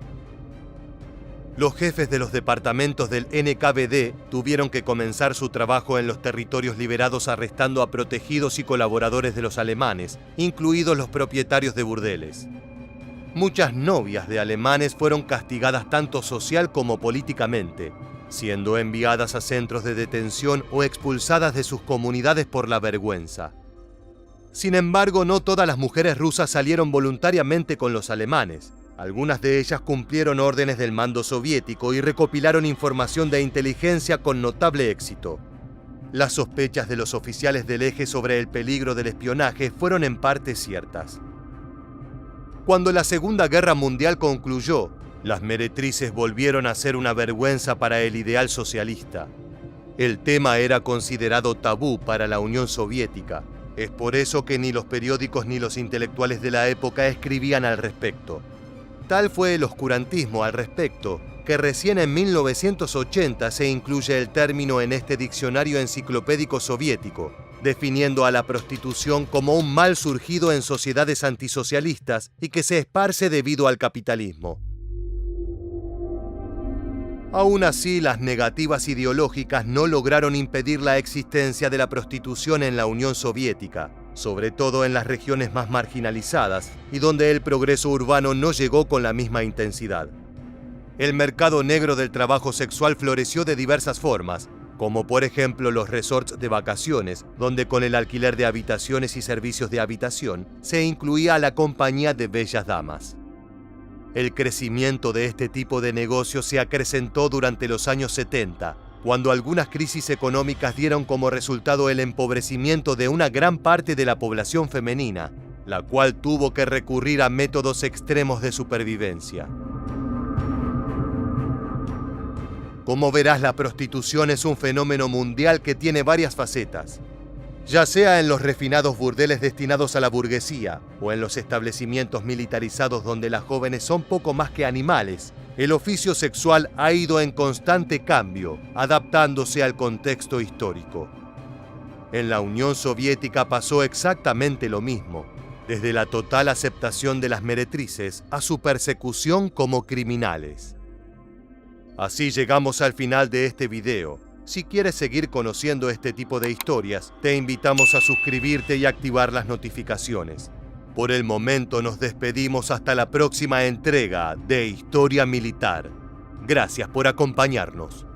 Los jefes de los departamentos del NKVD tuvieron que comenzar su trabajo en los territorios liberados arrestando a protegidos y colaboradores de los alemanes, incluidos los propietarios de burdeles. Muchas novias de alemanes fueron castigadas tanto social como políticamente, siendo enviadas a centros de detención o expulsadas de sus comunidades por la vergüenza. Sin embargo, no todas las mujeres rusas salieron voluntariamente con los alemanes. Algunas de ellas cumplieron órdenes del mando soviético y recopilaron información de inteligencia con notable éxito. Las sospechas de los oficiales del eje sobre el peligro del espionaje fueron en parte ciertas. Cuando la Segunda Guerra Mundial concluyó, las meretrices volvieron a ser una vergüenza para el ideal socialista. El tema era considerado tabú para la Unión Soviética. Es por eso que ni los periódicos ni los intelectuales de la época escribían al respecto. Tal fue el oscurantismo al respecto, que recién en 1980 se incluye el término en este diccionario enciclopédico soviético, definiendo a la prostitución como un mal surgido en sociedades antisocialistas y que se esparce debido al capitalismo. Aún así, las negativas ideológicas no lograron impedir la existencia de la prostitución en la Unión Soviética, sobre todo en las regiones más marginalizadas y donde el progreso urbano no llegó con la misma intensidad. El mercado negro del trabajo sexual floreció de diversas formas, como por ejemplo los resorts de vacaciones, donde con el alquiler de habitaciones y servicios de habitación se incluía a la compañía de bellas damas. El crecimiento de este tipo de negocio se acrecentó durante los años 70, cuando algunas crisis económicas dieron como resultado el empobrecimiento de una gran parte de la población femenina, la cual tuvo que recurrir a métodos extremos de supervivencia. Como verás, la prostitución es un fenómeno mundial que tiene varias facetas. Ya sea en los refinados burdeles destinados a la burguesía o en los establecimientos militarizados donde las jóvenes son poco más que animales, el oficio sexual ha ido en constante cambio, adaptándose al contexto histórico. En la Unión Soviética pasó exactamente lo mismo, desde la total aceptación de las meretrices a su persecución como criminales. Así llegamos al final de este video. Si quieres seguir conociendo este tipo de historias, te invitamos a suscribirte y activar las notificaciones. Por el momento nos despedimos hasta la próxima entrega de Historia Militar. Gracias por acompañarnos.